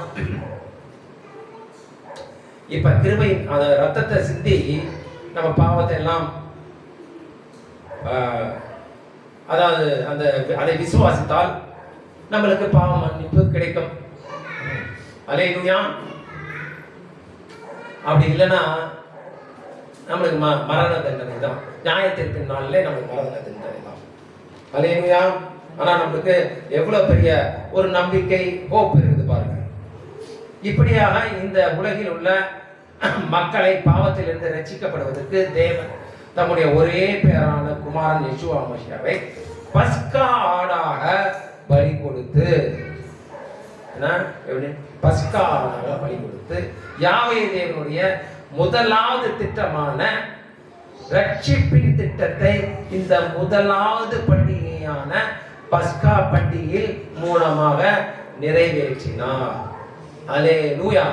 இப்ப கிருபை அந்த ரத்தத்தை சிந்தி நம்ம பாவத்தை எல்லாம், அதாவது அந்த அதை விசுவாசித்தால் நம்மளுக்கு பாவ மன்னிப்பு கிடைக்கும். அல்லேலூயா. அப்படி இல்லைன்னா நம்மளுக்கு மரண தண்டனை தான். நியாயத்தீர்ப்பின் நாளிலே நம்மளுக்கு மரண தண்டனை தான். அல்லேலூயா. ஆனா நம்மளுக்கு எவ்வளவு பெரிய ஒரு நம்பிக்கை, ஹோப் இருக்குது பாருங்க. இப்படியாக இந்த உலகில் உள்ள மக்களை பாவத்திலிருந்து ரட்சிக்கப்படுவதற்கு தேவன் தம்முடைய ஒரே பேரான குமாரன் யெஷுவா மசியாவை பஸ்கா ஆடாக பலி கொடுத்து, பஸ்கா ஆடாக பலி கொடுத்து யாவே தேவனுடைய முதலாவது திட்டமான ரட்சிப்பின் திட்டத்தை இந்த முதலாவது பண்டிகையான பஸ்கா பண்டிகையில் மூலமாக நிறைவேற்றினார். அல்லேலூயா.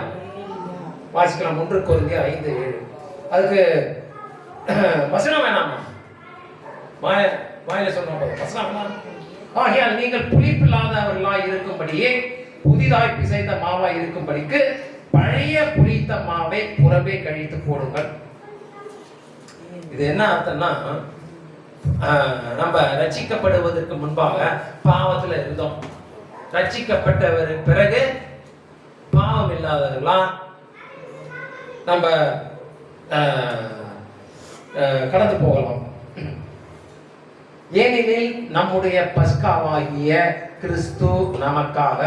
வாசிக்கலாம் 1 கொரிந்தியர் 5:7. அதுக்கு வசனம் வேணாமா? வாயில சொன்ன வசனம் வேணாம். ஆகையால் நீங்கள் புளிப்பில்லாதவர்களாய் இருக்கும்படியே புதிதாய் பிசைந்த மாவாய் இருக்கும்படிக்கு பழைய புளித்த மாவை புறம்பே கழித்து போடுங்கள். இது என்ன அர்த்தம்னா, நம்ம ரட்சிக்கப்படுவதற்கு முன்பாக பாவத்துல இருந்தோம். ரட்சிக்கப்பட்டவர் பிறகு பாவம் இல்லாதவர்களா நம்ம கடந்து போகலாம். ஏனெனில் நம்முடைய பஸ்காவாகிய கிறிஸ்து நமக்காக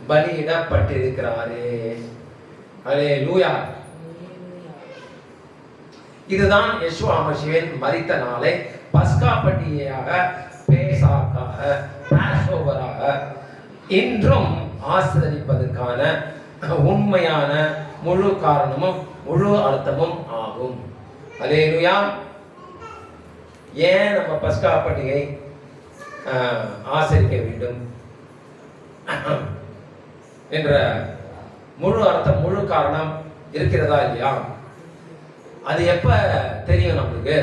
பலியிடப்பட்டிருக்கிறாரே. அல்லேலூயா. இதுதான் யெஷுவா மசியாவின் மரித்த நாளை பஸ்கா பண்டிகையாக, பேசாக்காக, பாஸ்ஓவராக இன்றும் ஆசரிப்பதற்கான உண்மையான முழு காரணமும் முழு அர்த்தமும் ஆகும். அல்லேலூயா. ஏன் நம்ம பஸ்கா பண்டிகை ஆசரிக்க வேண்டும் என்ற முழு அர்த்தம், முழு காரணம் இருக்கிறதா இல்லையா? அது எப்ப தெரியும் நம்மளுக்கு?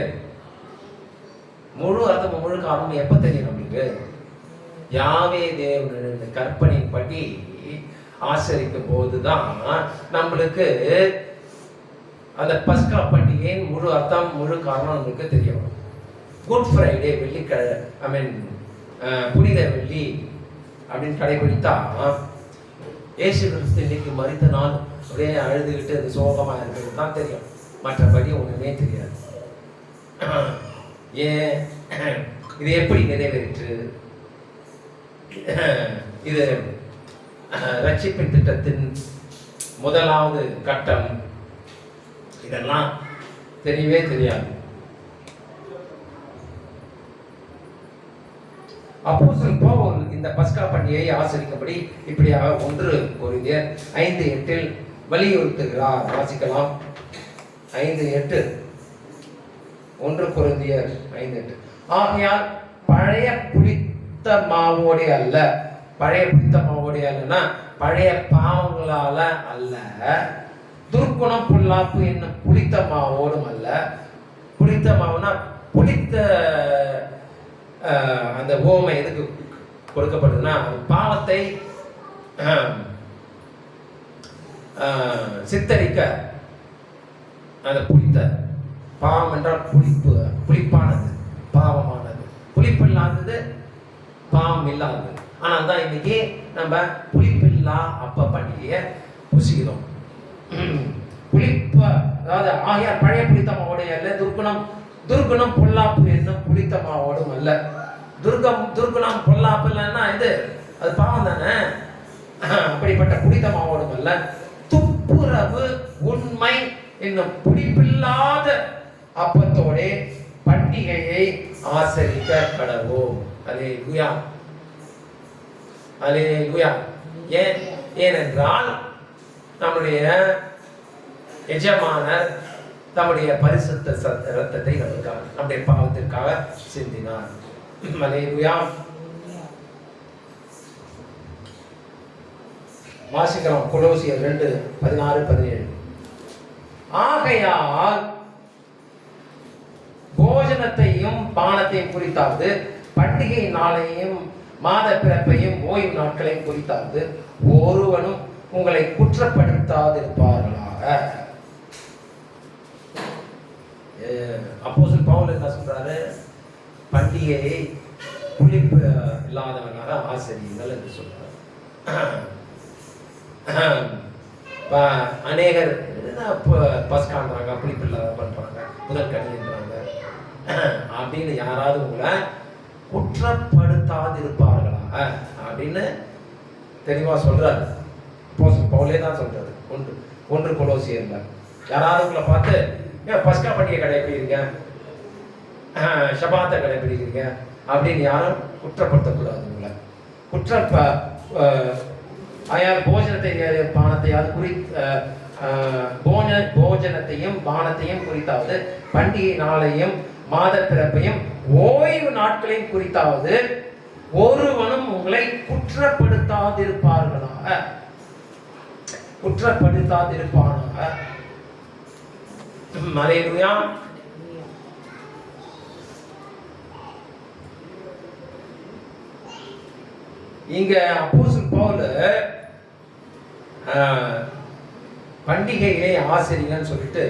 முழு அர்த்தம் முழு காரணம் எப்ப தெரியும் நம்மளுக்கு? யாவே தேவனுடைய கற்பனைப்படி ஆசரிக்கும் போதுதான் நம்மளுக்கு அந்த பஸ்கா பண்டிகையின் முழு அர்த்தம் முழு காரணம் நம்மளுக்கு தெரியும். குட் ஃப்ரைடே, வெள்ளிக்கிழமை, புனித வெள்ளி அப்படின்னு கடைபிடித்தா இயேசு கிறிஸ்து இன்னைக்கு மரித்த நாள் அப்படியே அழுதுகிட்டு அது சோகமா இருக்கிறது தான் தெரியும். மற்றபடி ஒண்ணுமே தெரியாது. ஏன் இது எப்படி நிறைவேறிற்று? இது ரட்சிப்பின் திட்டத்தின் முதலாவது கட்டம். இதெல்லாம் தெரியவே தெரியாது. அப்போஸ்தலன் பவுல் இந்த பஸ்கா பண்டிகையை ஆசரிக்கும்படி இப்படியாக 1 கொரிந்தியர் 5:8 வலியுறுத்துகிறார். வாசிக்கலாம். 5:8. 1 கொரிந்தியர் 5:8. ஆகையால் பழைய புளித்த மாவோடே அல்ல, பழைய புளித்த மாவோடே அல்லனா பழைய பாவங்களால அல்ல, துர்க்குணம் பொல்லாப்பு என்னும் புளித்த மாவோடும் அல்ல. புளித்த மாவுனா புளித்த அந்த ஓமை எதுக்கு கொடுக்கப்படுதுன்னா பாவத்தை சித்தரிக்க. அந்த புளித்த பாவம் என்றால் புளிப்பு, புளிப்பானது பாவமானது, புளிப்பு இல்லாதது பாவம் இல்லாதது. ஆனால் தான் இன்னைக்கு நம்ம புளிப்பில்லா அப்ப பண்டிகையை புசிக்கிறோம். புளிப்ப அதாவது ஆகியார் பழைய புளித்த மாவோடைய அல்ல, துர்குணம் பொல்லாப்பு என்னும் புளித்த மாவோடும் அல்ல. துர்குணம் பொல்லாப்பு இல்லைன்னா இது அது பாவம் தானே. அப்படிப்பட்ட புளித்த மாவோடும் அல்ல, துப்புரவு உண்மை என்னும் புளிப்பில்லாத அப்பத்தோட பண்டிகையை ஆசரிக்க கடவோம். அல்லேலூயா, அல்லேலூயா. ஏனென்றால் நம்முடைய எஜமானர் தம்முடைய பரிசுத்த இரத்தத்தை நமக்காக, நம்முடைய பாவத்திற்காக சிந்தினார். அல்லேலூயா. வாசிக்கிறோம் கொலோசியர் 2:16-17. ஆகையால் போஜனத்தையும் பானத்தையும் குறித்தாவது, பண்டிகை நாளையும் மாத பிறப்பையும் ஓய்வு நாட்களையும் குறித்தாவது ஒருவனும் உங்களை குற்றப்படுத்தாதிருப்பார்களாக. அப்போஸ்தலன் பவுல் என்ன சொல்றாரு? பண்டிகையை புளிப்பு இல்லாதவனாக ஆசிரியுங்கள் என்று சொல்றாரு. அநேகர் பஸ்கான்றாங்க, புளிப்பு இல்லாத பண்றாங்க, முதல் கனின்றாங்க அப்படின்னு யாராவது உங்களை குற்றப்படுத்தாதிருப்பார்களாக அப்படின்னு தெளிவா சொல்றாரு. பவுலே தான் சொல்றாரு. ஒன்று கொலோசியர்ல யாராவது உங்களை பார்த்து பஸ்கா பண்டிகை கடைபிடிக்கிறீங்க, ஷபாத்தை கடைபிடிக்கிறீங்க அப்படின்னு யாரும் குற்றப்படுத்தக்கூடாது. உங்களை ஆயால் போஜனத்தை பானத்தையாவது போஜனத்தையும் பானத்தையும் குறித்தாவது, பண்டிகை நாளையும் மாத பிறப்பையும் ஓய்வு நாட்களையும் குறித்தாவது ஒருவனும் உங்களை குற்றப்படுத்தாதிருப்பார்களாக. அல்லேலூயா. இங்க அப்போஸ்தலன் பவுல் பண்டிகையிலே ஆசிரியர்னு சொல்லிட்டு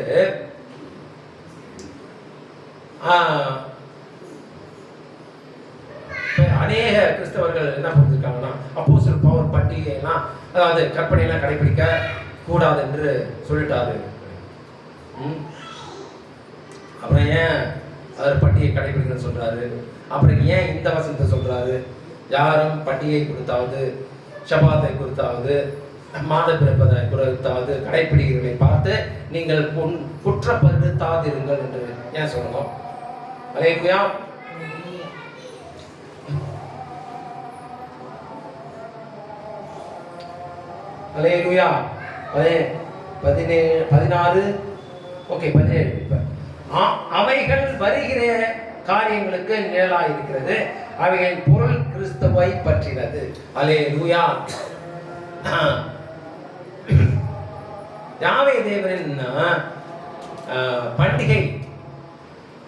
அநேக கிறிஸ்தவர்கள் என்ன பண்ணிருக்காங்கன்னா, அப்போஸ்தலன் பவுல் பண்டிகைலாம் அதாவது கற்பனையெல்லாம் கடைபிடிக்க கூடாது என்று சொல்லிட்டாரு. அப்புறம் ஏன் அவர் பண்டிகை கடைபிடிக்கணும்னு சொல்றாரு? அப்புறம் ஏன் இந்த வசனத்தை சொல்றாரு? யாரும் பண்டிகை கொடுத்தாவது, ஷபாத்தை கொடுத்தாவது, மாத பிறப்பதை குறித்தாவது கடைபிடிக்கிறவர்களை பார்த்து நீங்கள் குற்றப்படுத்தாதிருங்கள் என்று ஏன் சொல்லணும்? அல்லேலூயா. அல்லேலூயா. 16 ஓகே 17. அவைகள் வருகிற காரியங்களுக்கு நிழலாய் இருக்கிறது, அவைகளின் பொருள் கிறிஸ்துவை பற்றினது. அல்லேலூயா. யாவே தேவனின் பண்டிகை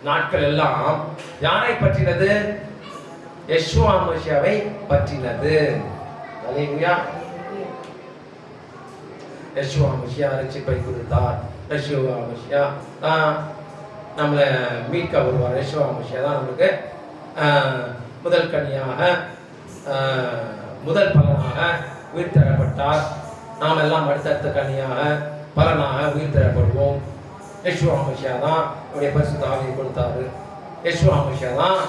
நாட்கள் எல்லாம் யாரை பற்றினது? யெஷுவா மசியாவை பற்றினது. அல்லேலூயா. யெஷுவா மசியா ரட்சிப்பை கொடுத்தார். யெஷுவா மசியா நம்மளை மீட்க வருவார். யெஷுவா மசியா தான் நம்மளுக்கு முதல் கனியாக, முதல் பலனாக உயிர் தரப்பட்டார். நாம் எல்லாம் அடுத்தடுத்த கனியாக பலனாக உயிர் தரப்படுவோம். யெஷுவா மசியா தான் நம்முடைய பரிசுத்த ஆவியை கொடுத்தாரு. யெஷுவா மசியா தான்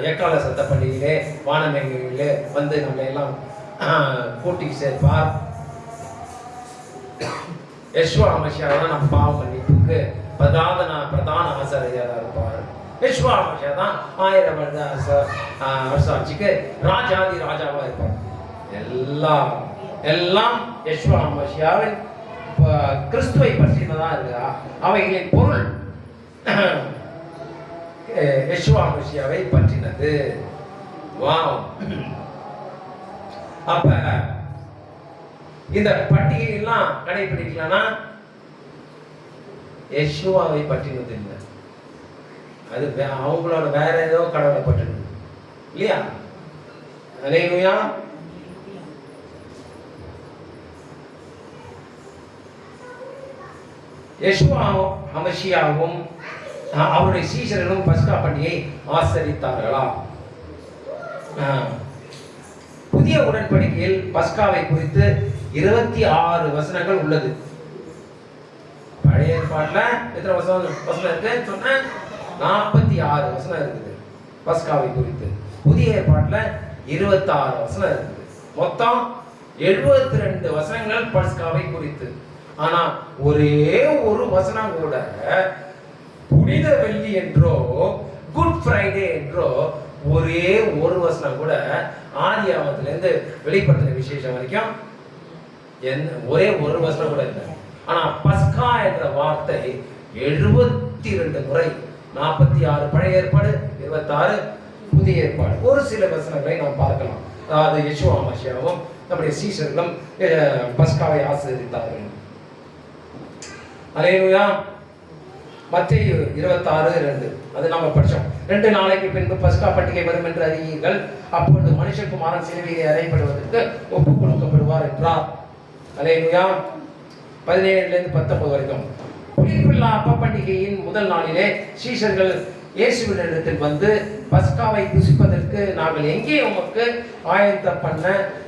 எக்கால சத்த பண்டிகையிலே வானமேகங்களிலே வந்து நம்மளை எல்லாம் கூட்டி சேர்ப்பார். யெஷுவா மசியா தான் நம்ம பாவ மன்னிப்புக்கு பிரதான ஆசாரியராக இருப்பார். யெஷுவா மசியா தான் 1000 வருட அரசாட்சிக்கு ராஜாதி ராஜாவா இருப்பார். எல்லாம் யெஷுவா மசியாவின் கிறிஸ்துவை பற்றினதா இருக்கா. அவைகளின் பொருள் யெஷுவா மசியாவை பற்றினது. வாவ். அப்ப இந்த பண்டிகை எல்லாம் கடைபிடிக்கலன்னா யெஷுவாவை பற்றினது இல்லை, அது அவங்களோட வேற ஏதோ கடவுளை பற்றினது இல்லையா? அல்லேலூயா. யெஷுவா மசியாவும் அவருடைய சீஷர்களும் பஸ்கா பண்டிகையை ஆசரித்தார்களா? புதிய உடன்படிக்கையில் பஸ்காவை குறித்து 26 வசனங்கள் உள்ளது. பழைய ஏற்பாட்டுல எத்தனை வசனம் இருக்கு சொன்ன? 46 வசனம் இருக்குது பஸ்காவை குறித்து. புதிய ஏற்பாட்டுல 26 வசனம் இருக்குது. மொத்தம் 72 வசனங்கள் பஸ்காவை குறித்து. ஆனா ஒரே ஒரு வசனம் கூட புனித வெள்ளி என்றோ குட் ஃப்ரைடே என்றோ ஒரே ஒரு வசனம் கூட ஆதியாகமத்திலிருந்து வெளிப்படுத்தின விசேஷம் வரைக்கும் ஒரே ஒரு வசனம் கூட இல்லை. ஆனா பஸ்கா வார்த்தை 72 முறை, 46 பழைய ஏற்பாடு, 26 புதிய ஏற்பாடு. ஒரு சில வசனங்களை நாம் பார்க்கலாம். அதாவது யெஷுவா மசியாவும் நம்முடைய சீஷர்களும் பஸ்காவை ஆசீர்வதித்தார்கள். அல்லேலூயா. மத்தேயு 26:2 அது நாம படிச்சோம். 2 நாளைக்கு பின்பு பஸ்கா பண்டிகை வரும் என்று அறியீர்கள். அப்பொழுது மனுஷகுமாரன் சிலுவையிலே அறையப்படுவதற்கு ஒப்புக் கொடுக்கப்படுவார் என்றார். அல்லேலூயா. 17-19 வரைக்கும். புளிப்பில்லா அப்ப பண்டிகையின் முதல் நாளிலே சீஷர்கள் இயேசுவினிடத்தில் வந்து பஸ்காவை புசிப்பதற்கு நாங்கள் எங்கே உமக்கு ஆயத்தம் பண்ண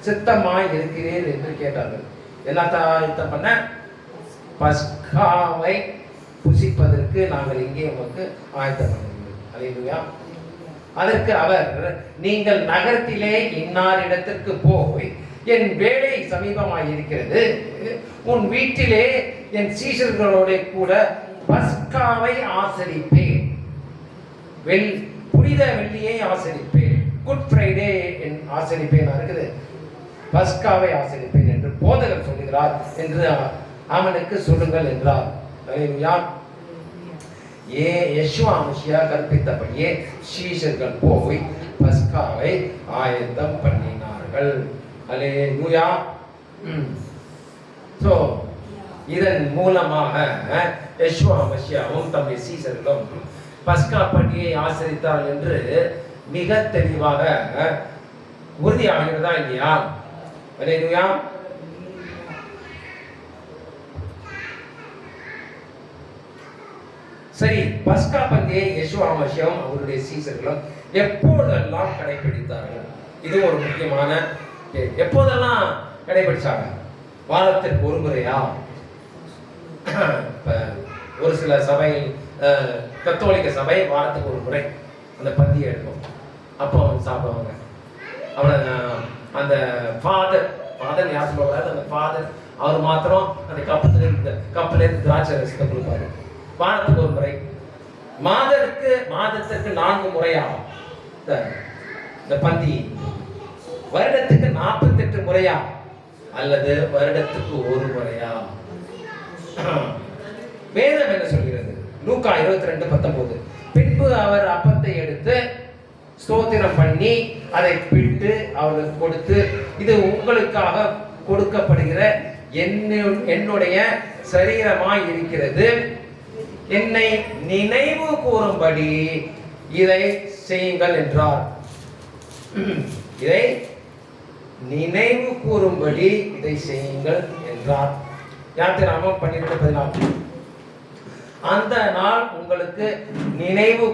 சித்தமாய் இருக்கிறீர் என்று கேட்டார்கள். என்னத்த ஆயத்தம் பண்ண? பஸ்காவை புசிப்பதற்கு நாங்கள் இங்கே உமக்கு ஆயத்தம் பண்ணுகிறோம். அல்லேலூயா. அதற்கு அவர், நீங்கள் நகரத்திலே இன்னார் இடத்திற்கு போய் என் வேலை சமீபமாய் இருக்கிறது, உன் வீட்டிலே என் சீஷர்களோட கூட பஸ்காவை ஆசரிப்பேன், புனித வெள்ளியை ஆசரிப்பேன், குட் ஃப்ரைடே ஆசரிப்பேன் இருக்குது, பஸ்காவை ஆசரிப்பேன் என்று போதகர் சொல்லுகிறார் என்று அவனுக்கு சொல்லுங்கள் என்றார். அல்லேலூயா. யெஷுவா மசியா கற்பித்தபடியே சீஷர்கள் போய் பஸ்காவை ஆயத்தம் பண்ணினார்கள். அல்லேலூயா. சோ இதன் மூலமாக யெஷுவா மசியாவும் தம்முடைய சீஷர்களும் பஸ்கா பண்டிகையை ஆசரித்தார் என்று மிக தெளிவாக உறுதியாகிறதா இல்லையா? அல்லேலூயா. சரி, பஸ்கா பண்டிகையை யெஷுவா மசியாவும் அவருடைய சீஷர்களும் எப்போதெல்லாம் கடைபிடித்தார்கள்? இது ஒரு முக்கியமான எப்போதெல்லாம் கடைபிடிச்சாங்க? வாரத்திற்கு ஒரு முறையா? ஒரு சில சபையில், கத்தோலிக்க சபை வாரத்துக்கு ஒரு முறை அந்த பந்தியை எடுக்கும். அப்போ அவங்க சாப்பிடுவாங்க. அவன் அந்த ஃபாதர் யார் சொல்லுவாங்க, அந்த ஃபாதர் அவர் மாத்திரம் அந்த கப்பில் இருந்து திராட்சை ரசத்தை கொடுப்பாரு. வாரத்துக்கு ஒரு முறை. மாதத்திற்கு 4 முறையா இந்த பந்தி? வருடத்துக்கு 48 முறையா அல்லது வருடத்துக்கு ஒரு முறையா? வேதம் என்ன சொல்கிறது? லூக்கா 22:19. பின்பு அவர் அப்பத்தை எடுத்து ஸ்தோத்திரம் பண்ணி அதை பிட்டு அவருக்கு கொடுத்து, இது உங்களுக்காக கொடுக்கப்படுகிற என்னுடைய சரீரமாய் இருக்கிறது, என்னை நினைவு கூறும்படி இதை செய்யுங்கள் என்றார். இதை நினைவு கூறும்படி இதை செய்யுங்கள் என்றார். யாத்திராகமம் 12:14. அந்த நாள் உங்களுக்கு நினைவு